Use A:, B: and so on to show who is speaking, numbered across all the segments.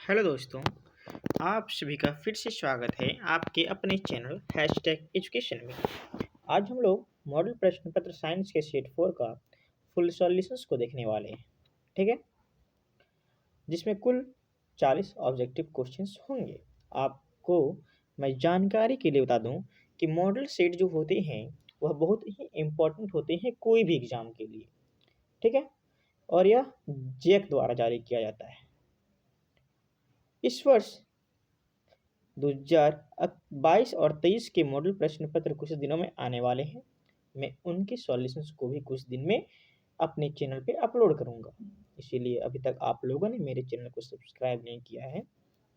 A: Hello दोस्तों, आप सभी का फिर से स्वागत है आपके अपने चैनल हैशटैग एजुकेशन में। आज हम लोग मॉडल प्रश्न पत्र साइंस के सेट 4 का फुल सॉल्यूशंस को देखने वाले हैं। ठीक है, जिसमें कुल 40 ऑब्जेक्टिव क्वेश्चंस होंगे। आपको मैं जानकारी के लिए बता दूं कि मॉडल सेट जो होते हैं वह बहुत ही इम्पोर्टेंट होते हैं कोई भी एग्जाम के लिए। ठीक है, और यह जेक द्वारा जारी किया जाता है। इस वर्ष 2022 और 23 के मॉडल प्रश्न पत्र कुछ दिनों में आने वाले हैं। मैं उनके सॉल्यूशंस को भी कुछ दिन में अपने चैनल पे अपलोड करूंगा। इसीलिए अभी तक आप लोगों ने मेरे चैनल को सब्सक्राइब नहीं किया है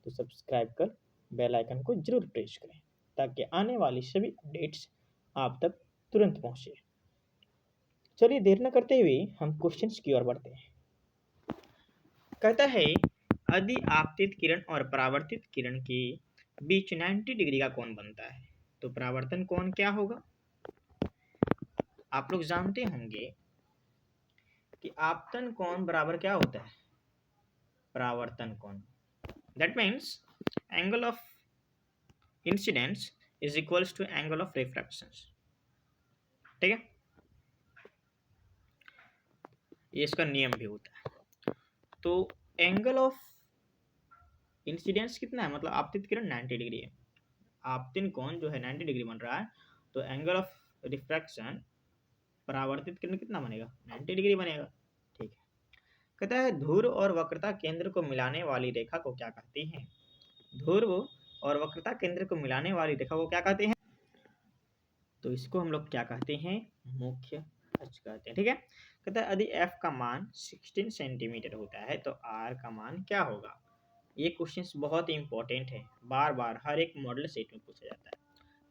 A: तो सब्सक्राइब कर बेल आइकन को जरूर प्रेस करें ताकि आने वाली सभी अपडेट्स आप तक तुरंत पहुंचे। चलिए देर न करते हुए हम क्वेश्चंस की ओर बढ़ते हैं। कहता है, यदि आपतित किरण और परावर्तित किरण के बीच 90 डिग्री का कोण बनता है तो परावर्तन कोण क्या होगा? आप लोग जानते होंगे कि आपतन कोण बराबर क्या होता है? परावर्तन कोण। That means angle of incidence is equals to angle of refraction. ठीक है, ये इसका नियम भी होता है। तो एंगल ऑफ इंसिडेंस कितना है, मतलब आपतित किरण 90 डिग्री है, आपतित कोण जो है 90 डिग्री बन रहा है, तो एंगल ऑफ रिफ्रैक्शन परावर्तित किरण कितना बनेगा? 90 डिग्री बनेगा। ठीक है, कहता है ध्रुव और वक्रता केंद्र को मिलाने वाली रेखा को क्या कहते हैं? ध्रुव और वक्रता केंद्र को मिलाने वाली रेखा को क्या कहते हैं? तो इसको हम लोग क्या कहते हैं? मुख्य अक्ष कहते हैं। ठीक है, कहता है यदि f का मान 16 सेंटीमीटर होता है तो r का मान क्या होगा? ये क्वेश्चन बहुत ही इंपॉर्टेंट है, बार बार हर एक मॉडल सेट में पूछा जाता है।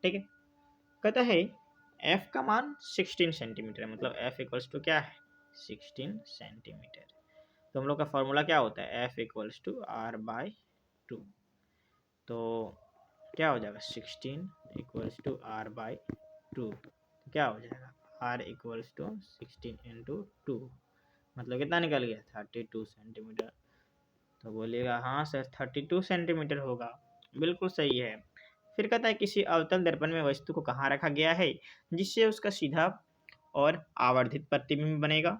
A: ठीक है, कहता है f का मान 16 सेंटीमीटर है, मतलब f इक्वल्स टू क्या है? 16 सेंटीमीटर। तो हम लोग का फॉर्मूला क्या होता है? f equals to r by 2। तो क्या हो जाएगा? 16 इक्वल्स टू r बाई 2, क्या हो जाएगा? r इक्वल्स टू 16 इंटू 2, मतलब कितना निकल गया? 32 सेंटीमीटर। तो बोलिएगा हाँ सर 32 सेंटीमीटर होगा, बिल्कुल सही है। फिर कहता है किसी अवतल दर्पण में वस्तु को कहाँ रखा गया है जिससे उसका सीधा और आवर्धित प्रतिबिंब बनेगा?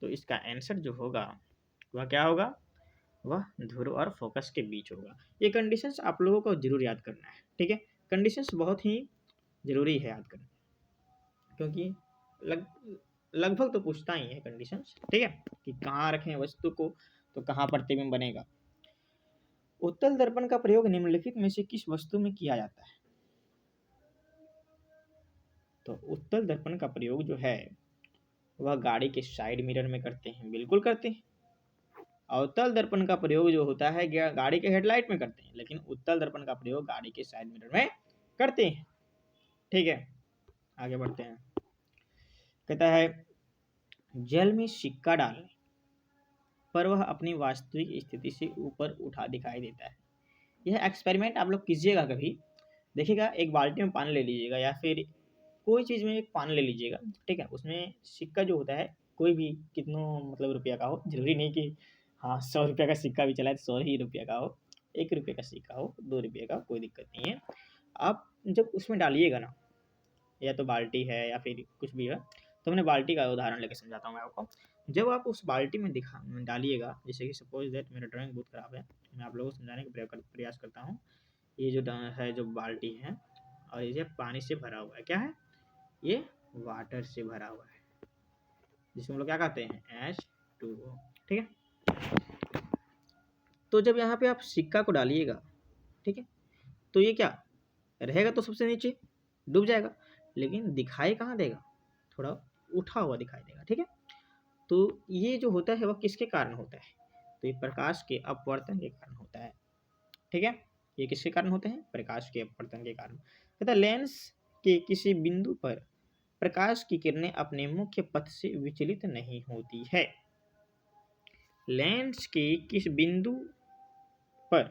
A: तो इसका आंसर जो होगा वह क्या होगा? वह ध्रुव और फोकस के बीच होगा। ये कंडीशंस आप लोगों को जरूर याद करना है। ठीक है, कंडीशंस बहुत ही जरूरी है याद करना, क्योंकि लगभग तो पूछता ही है कंडीशंस। ठीक है, कि कहाँ रखें वस्तु को तो कहाँ प्रतिबिंब बनेगा। उत्तल दर्पण का प्रयोग निम्नलिखित में से किस वस्तु में किया जाता है? तो उत्तल दर्पण का प्रयोग जो है वह गाड़ी के साइड मिरर में करते हैं, बिल्कुल करते हैं। अवतल दर्पण का प्रयोग जो होता है गाड़ी के हेडलाइट में करते हैं, लेकिन उत्तल दर्पण का प्रयोग गाड़ी के साइड मिरर में करते हैं। ठीक है, आगे बढ़ते हैं। कहता है जल में सिक्का डालने पर वह अपनी वास्तविक स्थिति से ऊपर उठा दिखाई देता है। यह एक्सपेरिमेंट आप लोग कीजिएगा कभी, देखिएगा। एक बाल्टी में पानी ले लीजिएगा या फिर कोई चीज़ में एक पानी ले लीजिएगा। ठीक है, उसमें सिक्का जो होता है कोई भी कितनों मतलब रुपया का हो, जरूरी नहीं कि हाँ 100 रुपये का सिक्का भी चला है तो 100 ही रुपया का हो, 1 रुपये का सिक्का हो, 2 रुपये का, कोई दिक्कत नहीं है। आप जब उसमें डालिएगा ना, या तो बाल्टी है या फिर कुछ भी है, तो मैंने बाल्टी का उदाहरण लेके समझाता हूँ मैं आपको। जब आप उस बाल्टी में डालिएगा, जैसे कि सपोज दैट मेरा ड्राइंग बहुत खराब है, मैं आप लोगों को समझाने का प्रयास करता हूँ। ये जो है जो बाल्टी है और ये पानी से भरा हुआ है, क्या है? ये वाटर से भरा हुआ है, जिसको हम लोग क्या कहते हैं? H2O। ठीक है, तो जब यहाँ पे आप सिक्का को डालिएगा, ठीक है, तो ये क्या रहेगा? तो सबसे नीचे डूब जाएगा, लेकिन दिखाई कहाँ देगा? थोड़ा उठा हुआ दिखाई देगा। ठीक है, तो ये जो होता है वह किसके कारण होता है? तो ये प्रकाश के अपवर्तन के कारण होता है। ठीक है, ये किसके कारण होते हैं? प्रकाश के अपवर्तन के कारण। कहता है लेंस के किसी बिंदु पर प्रकाश की किरणें अपने मुख्य पथ से विचलित नहीं होती है। लेंस के किस बिंदु पर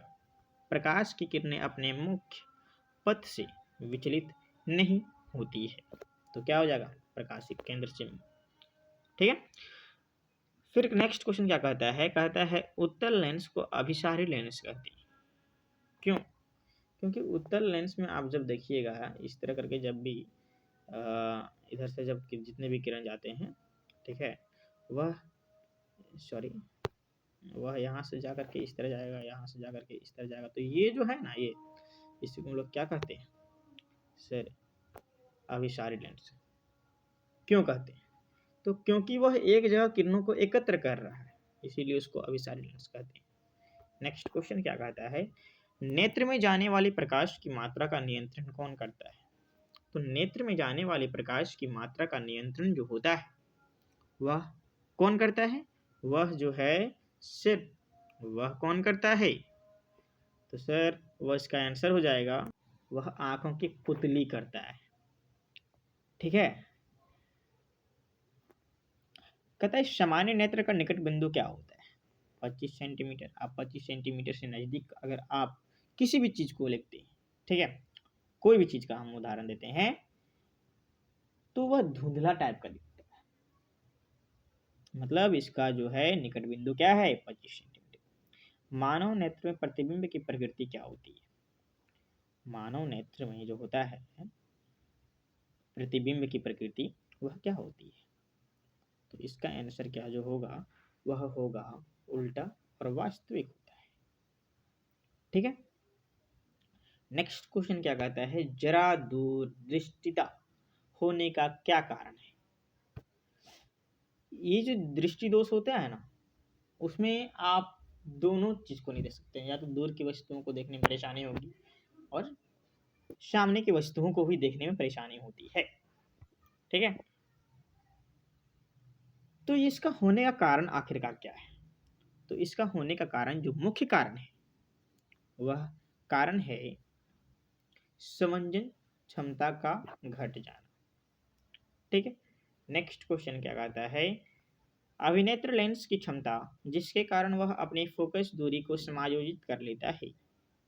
A: प्रकाश की किरणें अपने मुख्य पथ से विचलित नहीं होती है, तो क्या हो जाएगा? प्रकाशित केंद्र से। ठीक है, फिर नेक्स्ट क्वेश्चन क्या कहता है उत्तल लेंस को अभिसारी लेंस कहते हैं। क्यों? क्योंकि उत्तल लेंस में आप जब देखिएगा इस तरह करके, जब भी इधर से जब जितने भी किरण जाते हैं, ठीक है, वह यहाँ से जा करके इस तरह जाएगा, यहाँ से जा करके इस तरह जाएगा। तो ये जो है ना, ये इसी को हम लोग क्या कहते हैं सर? अभिसारी लेंस। क्यों कहते हैं? तो क्योंकि वह एक जगह किरणों को एकत्र कर रहा है, इसीलिए उसको अभिसारी लेंस कहते हैं। नेक्स्ट क्वेश्चन क्या कहता है? नेत्र में जाने वाली प्रकाश की मात्रा का नियंत्रण कौन करता है? तो नेत्र में जाने वाली प्रकाश की मात्रा का नियंत्रण जो होता है वह कौन करता है? वह जो है सिर्फ, वह कौन करता है? तो सर वह इसका आंसर हो जाएगा, वह आंखों की पुतली करता है। ठीक है, कहता है सामान्य नेत्र का निकट बिंदु क्या होता है? 25 सेंटीमीटर। आप 25 सेंटीमीटर से नजदीक अगर आप किसी भी चीज को लिखते हैं, ठीक है, कोई भी चीज का हम उदाहरण देते हैं, तो वह धुंधला टाइप का दिखता है। मतलब इसका जो है निकट बिंदु क्या है? 25 सेंटीमीटर। मानव नेत्र में प्रतिबिंब की प्रकृति क्या होती है? मानव नेत्र में जो होता है प्रतिबिंब की प्रकृति वह क्या होती है? तो इसका आंसर क्या जो होगा, वह होगा उल्टा और वास्तविक होता है। ठीक है, नेक्स्ट क्वेश्चन क्या कहता है? जरा दूरदृष्टिता होने का क्या कारण है? ये जो दृष्टि दोष होता है ना, उसमें आप दोनों चीज को नहीं देख सकते हैं, या तो दूर की वस्तुओं को देखने में परेशानी होगी और सामने की वस्तुओं को भी देखने में परेशानी होती है। ठीक है, तो इसका होने का कारण आखिरकार क्या है? तो इसका होने का कारण, जो मुख्य कारण है, वह कारण है समंजन क्षमता का घट जाना। ठीक है, नेक्स्ट क्वेश्चन क्या कहता है? अभिनेत्र लेंस की क्षमता जिसके कारण वह अपनी फोकस दूरी को समायोजित कर लेता है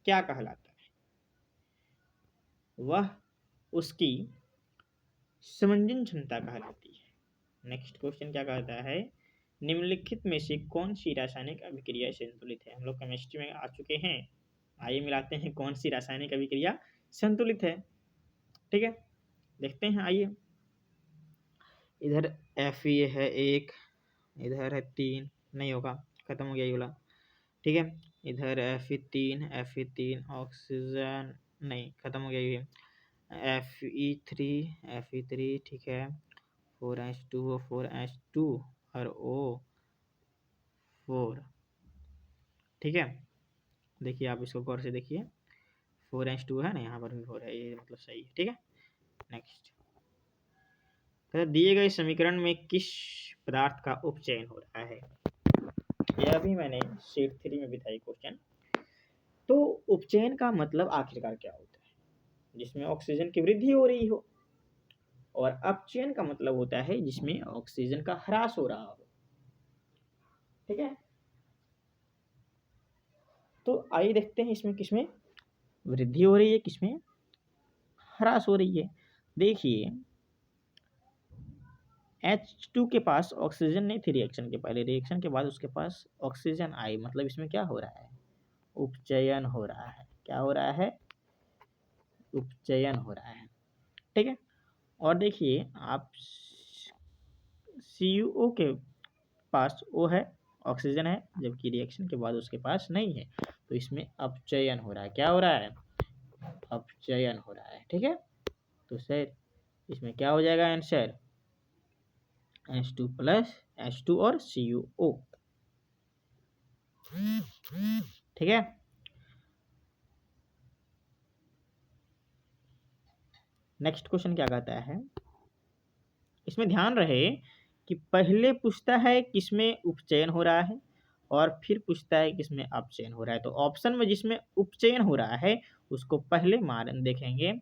A: क्या कहलाता है? वह उसकी समंजन क्षमता कहलाती है। नेक्स्ट क्वेश्चन क्या कहता है? निम्नलिखित में से कौन सी रासायनिक अभिक्रिया संतुलित है? हम लोग केमिस्ट्री में आ चुके हैं, आइए मिलाते हैं कौन सी रासायनिक अभिक्रिया संतुलित है। ठीक है, देखते हैं, आइए। इधर Fe है 1, इधर है 3, नहीं होगा, खत्म हो गया ये वाला। ठीक है, इधर Fe3 ऑक्सीजन, नहीं, खत्म हो गया ये। Fe3, ठीक है, 4H2O 4H2 और O4। ठीक है, देखिए आप इसको गौर से देखिए, 4H2 है ना, यहाँ पर भी 4 है, ये मतलब सही है। ठीक है, नेक्स्ट, दिए गए समीकरण में किस पदार्थ का उपचयन हो रहा है? यह भी मैंने शीट 3 में भी था ये क्वेश्चन। तो उपचयन का मतलब आखिरकार क्या होता है? जिसमें ऑक्सीजन की वृद्धि हो रही हो। और अपचयन का मतलब होता है जिसमें ऑक्सीजन का ह्रास हो रहा हो। ठीक है, तो आइए देखते हैं इसमें किसमें वृद्धि हो रही है, किसमें ह्रास हो रही है। देखिए H2 के पास ऑक्सीजन नहीं थी रिएक्शन के पहले, रिएक्शन के बाद उसके पास ऑक्सीजन आई, मतलब इसमें क्या हो रहा है? उपचयन हो रहा है। क्या हो रहा है? उपचयन हो रहा है। ठीक है, और देखिए आप CuO के पास O है, ऑक्सीजन है, जबकि रिएक्शन के बाद उसके पास नहीं है, तो इसमें अपचयन हो रहा है। क्या हो रहा है? अपचयन हो रहा है। ठीक है, तो सर इसमें क्या हो जाएगा आंसर? H2 प्लस H2 और CuO। ठीक है, नेक्स्ट क्वेश्चन क्या कहता है? इसमें ध्यान रहे कि पहले पूछता है किसमें उपचयन हो रहा है और फिर पूछता है किसमें अपचयन हो रहा है। तो ऑप्शन में जिसमें उपचयन हो रहा है उसको पहले मान देखेंगे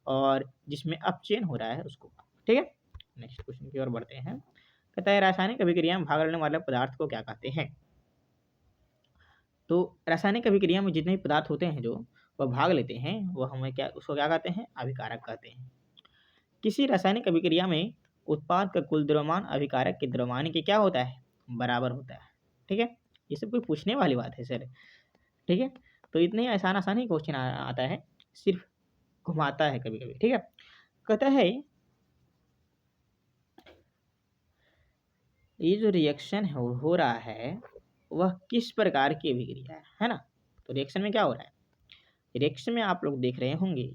A: और जिसमें अपचयन हो रहा है उसको। ठीक है, नेक्स्ट क्वेश्चन की ओर बढ़ते हैं। कहता है रासायनिक अभिक्रिया में भाग लेने वाले पदार्थ को क्या कहते हैं? तो रासायनिक अभिक्रिया में जितने भी पदार्थ होते हैं जो वह भाग लेते हैं, वह हमें क्या, उसको क्या कहते हैं? अभिकारक कहते हैं। किसी रासायनिक अभिक्रिया में उत्पाद का कुल द्रव्यमान अभिकारक के द्रव्यमान के क्या होता है? बराबर होता है। ठीक है, ये सब कोई पूछने वाली बात है सर। ठीक है, तो इतने आसान आसान ही क्वेश्चन आता है, सिर्फ घुमाता है कभी कभी। ठीक है, कहता है ये जो रिएक्शन हो रहा है वह किस प्रकार की अभिक्रिया है ना। तो रिएक्शन में क्या हो रहा है, रिएक्शन में आप लोग देख रहे होंगे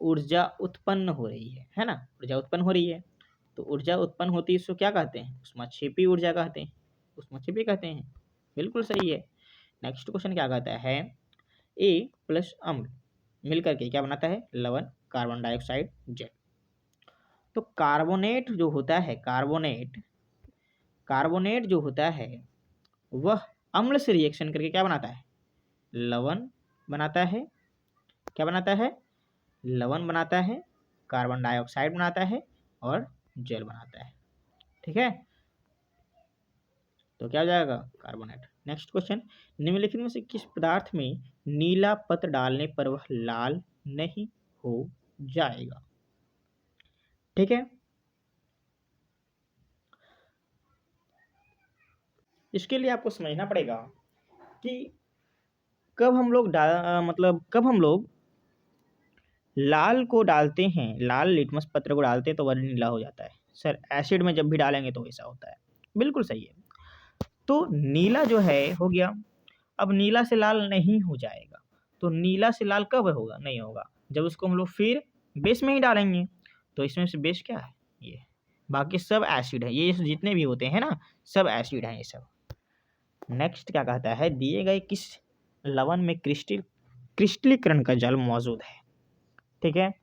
A: ऊर्जा उत्पन्न हो रही है ना, ऊर्जा उत्पन्न हो रही है। तो ऊर्जा उत्पन्न होती है इसको क्या कहते हैं, ऊष्माक्षेपी ऊर्जा कहते हैं, ऊष्माक्षेपी कहते हैं। बिल्कुल सही है। नेक्स्ट क्वेश्चन क्या कहता है, ए प्लस अम्ल मिलकर के क्या बनाता है, लवण, कार्बन डाइऑक्साइड, जेल। तो कार्बोनेट जो होता है, कार्बोनेट जो होता है वह अम्ल से रिएक्शन करके क्या बनाता है, लवण बनाता है। क्या बनाता है, लवण बनाता है, कार्बन डाइऑक्साइड बनाता है और जेल बनाता है। ठीक है, तो क्या हो जाएगा, कार्बोनेट। नेक्स्ट क्वेश्चन, निम्नलिखित में से किस पदार्थ में नीला पत्र डालने पर वह लाल नहीं हो जाएगा। ठीक है, इसके लिए आपको समझना पड़ेगा कि कब हम लोग कब हम लोग लाल को डालते हैं, लाल लिटमस पत्र को डालते हैं तो वह नीला हो जाता है। सर एसिड में जब भी डालेंगे तो ऐसा होता है। बिल्कुल सही है। तो नीला जो है हो गया, अब नीला से लाल नहीं हो जाएगा। तो नीला से लाल कब होगा, नहीं होगा जब उसको हम लोग फिर बेस में ही डालेंगे। तो इसमें से बेस क्या है, ये बाकी सब एसिड है, ये जितने भी होते हैं ना सब एसिड हैं ये सब। नेक्स्ट क्या कहता है, दिए गए किस लवण में क्रिस्टलीकरण का जल मौजूद है। ठीक है,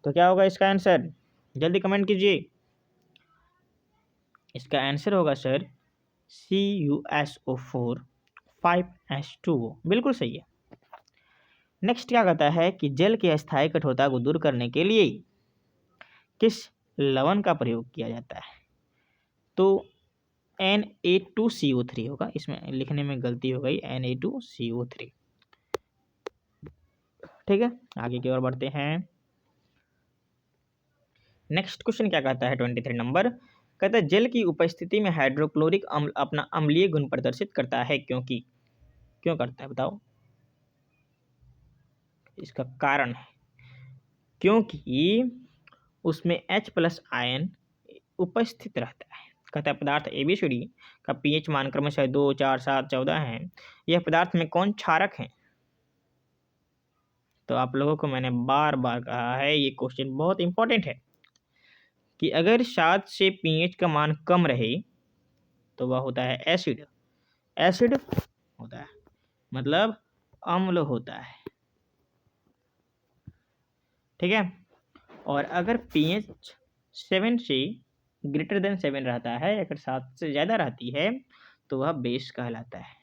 A: तो क्या होगा इसका आंसर, जल्दी कमेंट कीजिए। इसका आंसर होगा सर CuSO4 5H2O। बिल्कुल सही है। नेक्स्ट क्या कहता है कि जल की अस्थायी कठोरता को दूर करने के लिए किस लवण का प्रयोग किया जाता है। तो Na2CO3 होगा, इसमें लिखने में गलती हो गई, Na2CO3। ठीक है, आगे की ओर बढ़ते हैं। नेक्स्ट क्वेश्चन क्या कहता है, 23 नंबर कहता है जल की उपस्थिति में हाइड्रोक्लोरिक अम्ल अपना अम्लीय गुण प्रदर्शित करता है, क्योंकि क्यों करता है बताओ। इसका कारण है क्योंकि उसमें H+ आयन उपस्थित रहता है। कहता है पदार्थ ABCD का pH मान क्रमशः 2, 4, 7, 14 है। यह पदार्थ में कौन क्षारक है। तो आप लोगों को मैंने बार बार कहा है, ये क्वेश्चन बहुत इंपॉर्टेंट है कि अगर 7 से pH का मान कम रहे तो वह होता है एसिड, एसिड होता है मतलब अम्ल होता है। ठीक है, और अगर pH 7 से ग्रेटर देन 7 रहता है, अगर 7 से ज़्यादा रहती है तो वह बेस कहलाता है,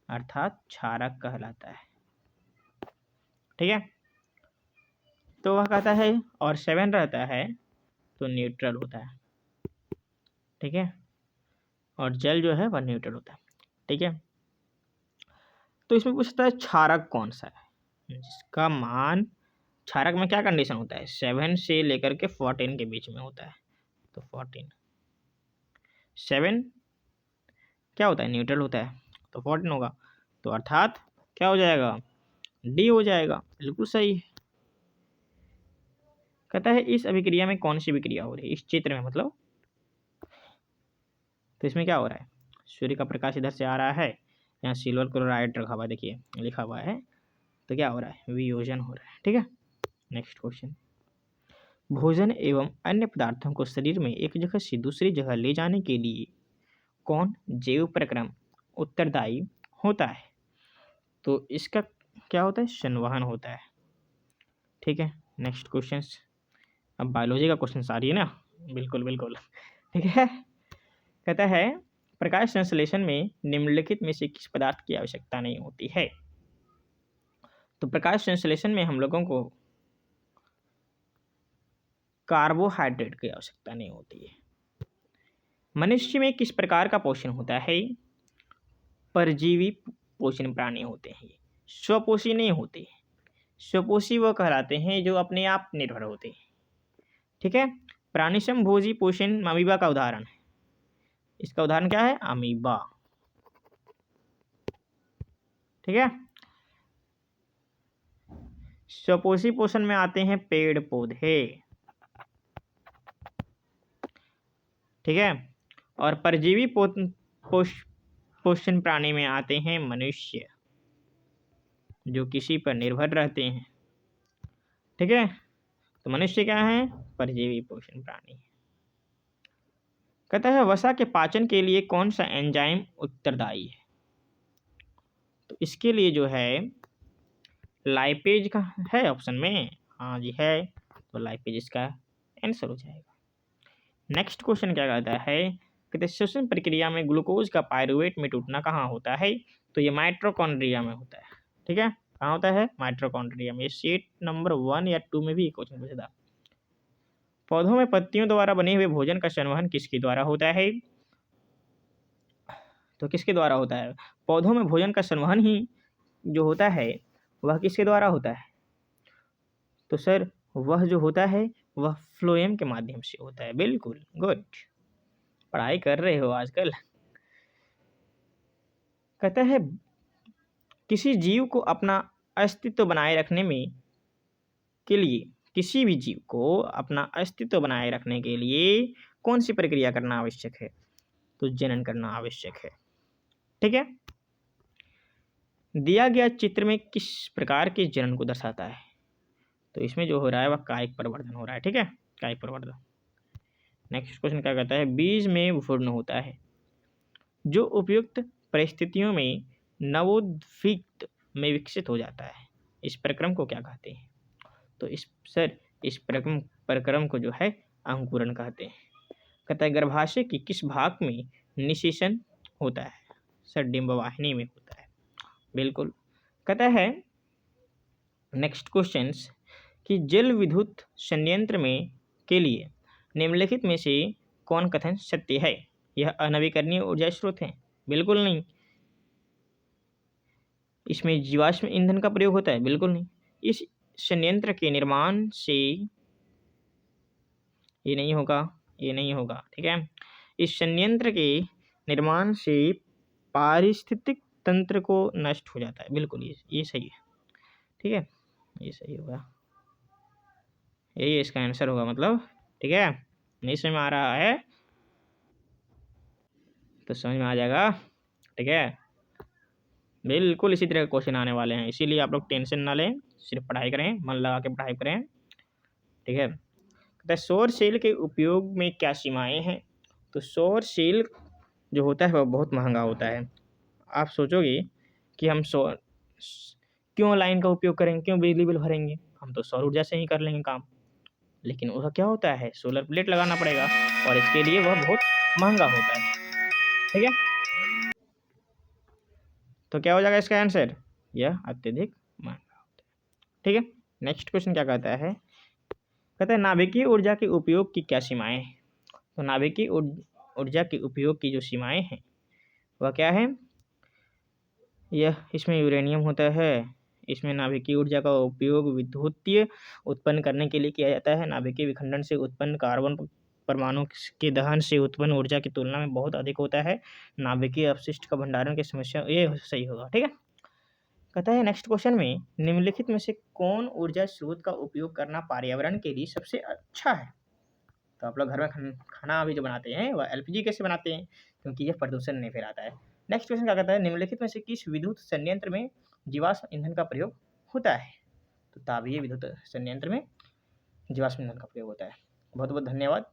A: अर्थात क्षारक कहलाता है। ठीक है, तो वह कहता है और 7 रहता है तो न्यूट्रल होता है। ठीक है, और जल जो है वह न्यूट्रल होता है। ठीक है, तो इसमें पूछता है क्षारक कौन सा है जिसका मान, क्षारक में क्या कंडीशन होता है, 7 से लेकर के 14 के बीच में होता है। तो 14 7 क्या होता है, न्यूट्रल होता है, तो 14 होगा। तो अर्थात क्या हो जाएगा, डी हो जाएगा। बिल्कुल सही है। कहता है इस अभिक्रिया में कौन सी विक्रिया हो रही है, इस चित्र में मतलब। तो इसमें क्या हो रहा है, सूर्य का प्रकाश इधर से आ रहा है, यहाँ सिल्वर क्लोराइड रखा हुआ है, देखिए लिखा हुआ है। तो क्या हो रहा है, वियोजन हो रहा है। ठीक है, नेक्स्ट क्वेश्चन, भोजन एवं अन्य पदार्थों को शरीर में एक जगह से दूसरी जगह ले जाने के लिए कौन जैव प्रक्रम उत्तरदायी होता है। तो इसका क्या होता है, संवहन होता है। ठीक है, नेक्स्ट क्वेश्चन, अब बायोलॉजी का क्वेश्चन आ रही है ना, बिल्कुल बिल्कुल। ठीक है, कहता है प्रकाश संश्लेषण में निम्नलिखित में से किस पदार्थ की आवश्यकता नहीं होती है। तो प्रकाश संश्लेषण में हम लोगों को कार्बोहाइड्रेट की आवश्यकता नहीं होती है। मनुष्य में किस प्रकार का पोषण होता है, परजीवी पोषण प्राणी होते हैं, स्वपोषी नहीं होते। स्वपोषी वो कहलाते हैं जो अपने आप निर्भर होते हैं। ठीक है, प्राणिसम भोजी पोषण अमीबा का उदाहरण है। इसका उदाहरण क्या है? अमीबा। ठीक है। स्वपोषी पोषण में आते हैं पेड़ पौधे। ठीक है। और परजीवी पोषण प्राणी में आते हैं मनुष्य, जो किसी पर निर्भर रहते हैं। ठीक है। तो मनुष्य क्या है? परजीवी पोषण प्राणी। कहता है वसा के पाचन के लिए कौन सा एंजाइम उत्तरदायी है? तो इसके लिए जो है लाइपेज का है ऑप्शन में। हाँ जी है, तो लाइपेज इसका आंसर हो जाएगा। नेक्स्ट क्वेश्चन क्या कहता है? कहते श्वसन प्रक्रिया में ग्लूकोज का पायरुवेट में टूटना कहाँ होता है? तो ये माइटोकॉन्ड्रिया में होता है। ठीक है, कहाँ होता है? माइटोकॉन्ड्रिया में। सीट नंबर 1 या 2 में भी क्वेश्चन पूछा था। पौधों में पत्तियों द्वारा बने हुए भोजन का संवहन किसके द्वारा होता है? तो किसके द्वारा होता है? पौधों में भोजन का संवहन ही जो होता है वह किसके द्वारा होता है? तो सर वह जो होता है वह फ्लोएम के माध्यम से होता है। बिल्कुल गुड, पढ़ाई कर रहे हो आजकल। कहता है किसी जीव को अपना अस्तित्व बनाए रखने में के लिए, किसी भी जीव को अपना अस्तित्व बनाए रखने के लिए कौन सी प्रक्रिया करना आवश्यक है? तो जनन करना आवश्यक है। ठीक है। दिया गया चित्र में किस प्रकार के जनन को दर्शाता है? तो इसमें जो हो रहा है वह कायिक परिवर्धन हो रहा है। ठीक है, कायिक परिवर्धन। नेक्स्ट क्वेश्चन क्या कहता है? बीज में भ्रूण होता है जो उपयुक्त परिस्थितियों में नवोद्भिक्त में विकसित हो जाता है। इस प्रक्रम को क्या कहते हैं? तो इस प्रक्रम को जो है अंकुरण कहते हैं। कहता है गर्भाशय की किस भाग में निषेचन होता है? सर डिंबवाहिनी में होता है। बिल्कुल। कहता है नेक्स्ट क्वेश्चंस कि जल विद्युत संयंत्र में के लिए निम्नलिखित में से कौन कथन सत्य है? यह अनवीकरणीय ऊर्जा स्रोत है। बिल्कुल नहीं। इसमें जीवाश्म ईंधन का प्रयोग होता है। बिल्कुल नहीं। इस संयंत्र के निर्माण से ये नहीं होगा, ये नहीं होगा। ठीक है। इस संयंत्र के निर्माण से पारिस्थितिक तंत्र को नष्ट हो जाता है। बिल्कुल ये सही है। ठीक है, ये सही होगा, यही इसका आंसर होगा मतलब। ठीक है, नहीं समझ में आ रहा है तो समझ में आ जाएगा। ठीक है, बिल्कुल इसी तरह के क्वेश्चन आने वाले हैं, इसीलिए आप लोग टेंशन ना लें, सिर्फ पढ़ाई करें, मन लगा के पढ़ाई करें। ठीक है। तो सौर सेल के उपयोग में क्या सीमाएं हैं? तो सौर सेल जो होता है वह बहुत महंगा होता है। आप सोचोगे कि हम सौर क्यों लाइन का उपयोग करेंगे, क्यों बिजली बिल भरेंगे, हम तो सौर ऊर्जा से ही कर लेंगे काम। लेकिन वह क्या होता है, सोलर प्लेट लगाना पड़ेगा और इसके लिए वह बहुत महंगा होता है। ठीक है, तो क्या हो जाएगा इसका आंसर? यह अत्यधिक महंगा होता है। ठीक है। नेक्स्ट क्वेश्चन क्या कहता है? कहता है नाभिकीय ऊर्जा के उपयोग की क्या सीमाएं हैं? तो नाभिकीय ऊर्जा के उपयोग की जो सीमाएं हैं वह क्या है? यह इसमें यूरेनियम होता है। इसमें नाभिकीय ऊर्जा का उपयोग विद्युतीय उत्पन्न करने के लिए किया जाता है। नाभिकीय विखंडन से उत्पन्न कार्बन परमाणु के दहन से उत्पन्न ऊर्जा की तुलना में बहुत अधिक होता है। नाभिकीय अपशिष्ट का भंडारण की समस्या, ये सही होगा। ठीक है। कहता है नेक्स्ट क्वेश्चन में निम्नलिखित में से कौन ऊर्जा स्रोत का उपयोग करना पर्यावरण के लिए सबसे अच्छा है? तो आप लोग घर में खाना अभी जो बनाते हैं वह एलपीजी कैसे बनाते हैं, क्योंकि यह प्रदूषण नहीं फैलाता है। नेक्स्ट क्वेश्चन क्या कहता है? निम्नलिखित में से किस विद्युत संयंत्र में जीवाश्म ईंधन का प्रयोग होता है? तो तापीय विद्युत संयंत्र में जीवाश्म ईंधन का प्रयोग होता है। बहुत बहुत धन्यवाद,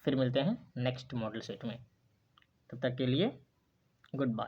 A: फिर मिलते हैं नेक्स्ट मॉडल सेट में। तब तक के लिए गुड बाय।